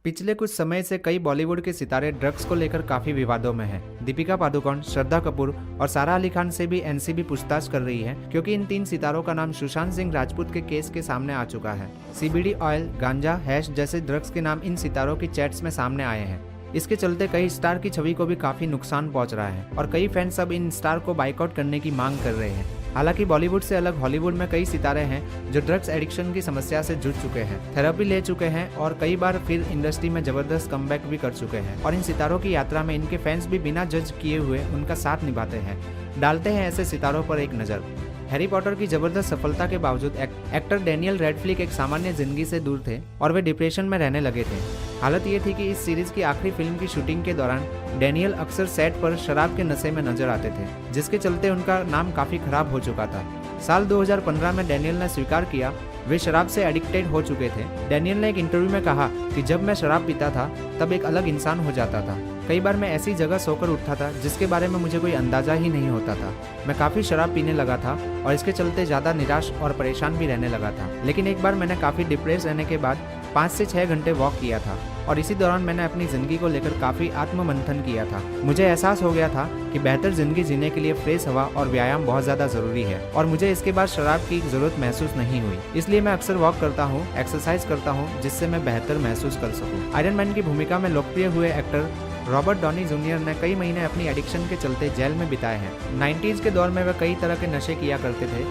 पिछले कुछ समय से कई बॉलीवुड के सितारे ड्रग्स को लेकर काफी विवादों में हैं। दीपिका पादुकोण, श्रद्धा कपूर और सारा अली खान से भी एनसीबी पूछताछ कर रही है, क्योंकि इन तीन सितारों का नाम सुशांत सिंह राजपूत के केस के सामने आ चुका है। सीबीडी ऑयल, गांजा, हैश जैसे ड्रग्स के नाम इन सितारों की चैट्स में सामने आए हैं। इसके चलते कई स्टार की छवि को भी काफी नुकसान पहुंच रहा है और कई फैंस अब इन स्टार को बाइकआउट करने की मांग कर रहे हैं। हालांकि बॉलीवुड से अलग हॉलीवुड में कई सितारे हैं जो ड्रग्स एडिक्शन की समस्या से जूझ चुके हैं, थेरेपी ले चुके हैं और कई बार फिर इंडस्ट्री में जबरदस्त कमबैक भी कर चुके हैं। और इन सितारों की यात्रा में इनके फैंस भी बिना जज किए हुए उनका साथ निभाते हैं। डालते हैं ऐसे सितारों पर एक नज़र। हैरी पॉटर की जबरदस्त सफलता के बावजूद एक्टर डैनियल रेडक्लिफ एक सामान्य जिंदगी से दूर थे और वे डिप्रेशन में रहने लगे थे। हालत ये थी कि इस सीरीज की आखिरी फिल्म की शूटिंग के दौरान डैनियल अक्सर सेट पर शराब के नशे में नजर आते थे, जिसके चलते उनका नाम काफी खराब हो चुका था। साल 2015 में डैनियल ने स्वीकार किया वे शराब से एडिक्टेड हो चुके थे। डैनियल ने एक इंटरव्यू में कहा कि जब मैं शराब पीता था तब एक अलग इंसान हो जाता था। कई बार मैं ऐसी जगह सोकर उठता था जिसके बारे में मुझे कोई अंदाजा ही नहीं होता था। मैं काफ़ी शराब पीने लगा था और इसके चलते ज़्यादा निराश और परेशान भी रहने लगा था। लेकिन एक बार मैंने काफ़ी डिप्रेस रहने के बाद 5 से 6 घंटे वॉक किया था और इसी दौरान मैंने अपनी ज़िंदगी को लेकर काफ़ी आत्ममंथन किया था। मुझे एहसास हो गया था कि बेहतर ज़िंदगी जीने के लिए फ्रेश हवा और व्यायाम बहुत ज़्यादा ज़रूरी है और मुझे इसके बाद शराब की ज़रूरत महसूस नहीं हुई। इसलिए मैं अक्सर वॉक करता हूँ, एक्सरसाइज करता हूँ, जिससे मैं बेहतर महसूस कर सकूँ। आयरन मैन की भूमिका में लोकप्रिय हुए एक्टर रॉबर्ट डॉनी जूनियर ने कई महीने अपनी एडिक्शन के चलते जेल में बिताए हैं। 90s के दौर में वे कई तरह के नशे किया करते थे,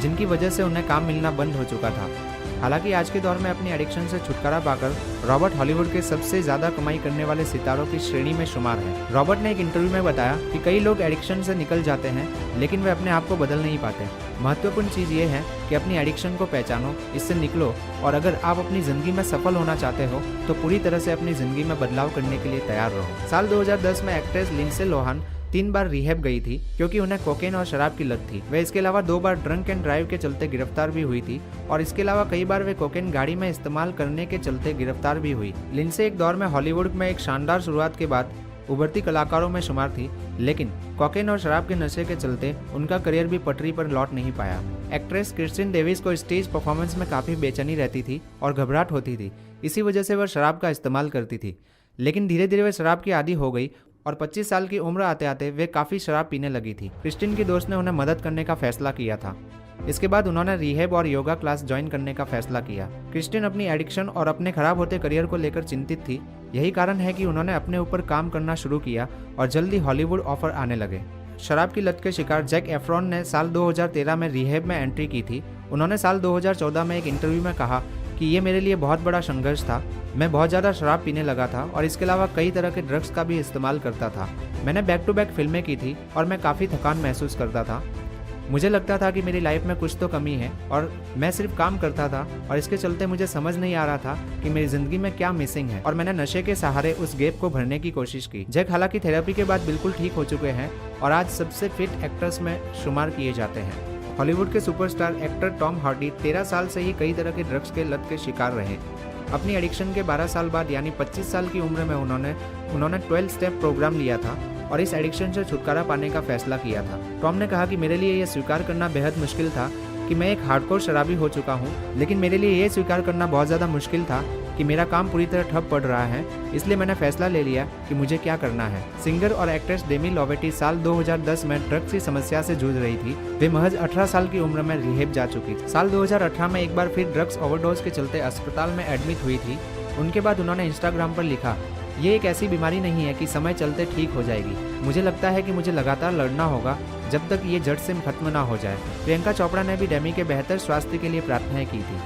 जिनकी वजह से उन्हें काम मिलना बंद हो चुका था। हालांकि आज के दौर में अपनी एडिक्शन से छुटकारा पाकर रॉबर्ट हॉलीवुड के सबसे ज़्यादा कमाई करने वाले सितारों की श्रेणी में शुमार है। रॉबर्ट ने एक इंटरव्यू में बताया कि कई लोग एडिक्शन से निकल जाते हैं, लेकिन वे अपने आप को बदल नहीं पाते। महत्वपूर्ण चीज़ ये है कि अपनी एडिक्शन को पहचानो, इससे निकलो और अगर आप अपनी ज़िंदगी में सफल होना चाहते हो तो पूरी तरह से अपनी ज़िंदगी में बदलाव करने के लिए तैयार रहो। साल 2010 में एक्ट्रेस लिंडसे लोहान 3 बार रिहैब गई थी, क्योंकि उन्हें कोकेन और शराब की लत थी। वे इसके अलावा 2 बार ड्रंक एंड ड्राइव के चलते गिरफ्तार भी हुई थी और इसके अलावा कई बार वे कोकेन गाड़ी में इस्तेमाल करने के चलते गिरफ्तार भी हुई। लिंडसे एक दौर में हॉलीवुड में एक शानदार शुरुआत के बाद उभरती कलाकारों में शुमार थी, लेकिन कोकेन और शराब के नशे के चलते उनका करियर भी पटरी पर लौट नहीं पाया। एक्ट्रेस क्रिस्टिन डेविस को स्टेज परफॉर्मेंस में काफ़ी बेचैनी रहती थी और घबराहट होती थी। इसी वजह से वह शराब का इस्तेमाल करती थी, लेकिन धीरे धीरे वह शराब की आदी हो गई और 25 साल की उम्र आते आते वे काफ़ी शराब पीने लगी थी। क्रिस्टिन की दोस्त ने उन्हें मदद करने का फैसला किया था। इसके बाद उन्होंने रिहैब और योगा क्लास ज्वाइन करने का फैसला किया। क्रिस्टिन अपनी एडिक्शन और अपने खराब होते करियर को लेकर चिंतित थी। यही कारण है कि उन्होंने अपने ऊपर काम करना शुरू किया और जल्दी हॉलीवुड ऑफर आने लगे। शराब की लत के शिकार जैक एफ्रॉन ने साल 2013 में रिहैब में एंट्री की थी। उन्होंने साल 2014 में एक इंटरव्यू में कहा कि ये मेरे लिए बहुत बड़ा संघर्ष था। मैं बहुत ज़्यादा शराब पीने लगा था और इसके अलावा कई तरह के ड्रग्स का भी इस्तेमाल करता था। मैंने बैक टू बैक फिल्में की थी और मैं काफ़ी थकान महसूस करता था। मुझे लगता था कि मेरी लाइफ में कुछ तो कमी है और मैं सिर्फ काम करता था और इसके चलते मुझे समझ नहीं आ रहा था कि मेरी ज़िंदगी में क्या मिसिंग है और मैंने नशे के सहारे उस गैप को भरने की कोशिश की। जैक हालांकि थेरेपी के बाद बिल्कुल ठीक हो चुके हैं और आज सबसे फिट एक्टर्स में शुमार किए जाते हैं। हॉलीवुड के सुपरस्टार एक्टर टॉम हार्डी 13 साल से ही कई तरह के ड्रग्स के लत के शिकार रहे। अपनी एडिक्शन के 12 साल बाद यानी 25 साल की उम्र में उन्होंने 12 स्टेप प्रोग्राम लिया था और इस एडिक्शन से छुटकारा पाने का फैसला किया था। टॉम ने कहा कि मेरे लिए यह स्वीकार करना बेहद मुश्किल था कि मैं एक हार्डकोर शराबी हो चुका हूँ, लेकिन मेरे लिए यह स्वीकार करना बहुत ज़्यादा मुश्किल था कि मेरा काम पूरी तरह ठप पड़ रहा है। इसलिए मैंने फैसला ले लिया कि मुझे क्या करना है। सिंगर और एक्ट्रेस डेमी लोवेटी साल 2010 में ड्रग्स की समस्या से जूझ रही थी। वे महज 18 साल की उम्र में रिहैब जा चुकी थी। साल 2018 में एक बार फिर ड्रग्स ओवरडोज के चलते अस्पताल में एडमिट हुई थी। उनके बाद उन्होंने इंस्टाग्राम पर लिखा, ये एक ऐसी बीमारी नहीं है कि समय चलते ठीक हो जाएगी। मुझे लगता है कि मुझे लगातार लड़ना होगा जब तक ये जड़ से खत्म ना हो जाए। प्रियंका चोपड़ा ने भी डेमी के बेहतर स्वास्थ्य के लिए प्रार्थनाएं की थी।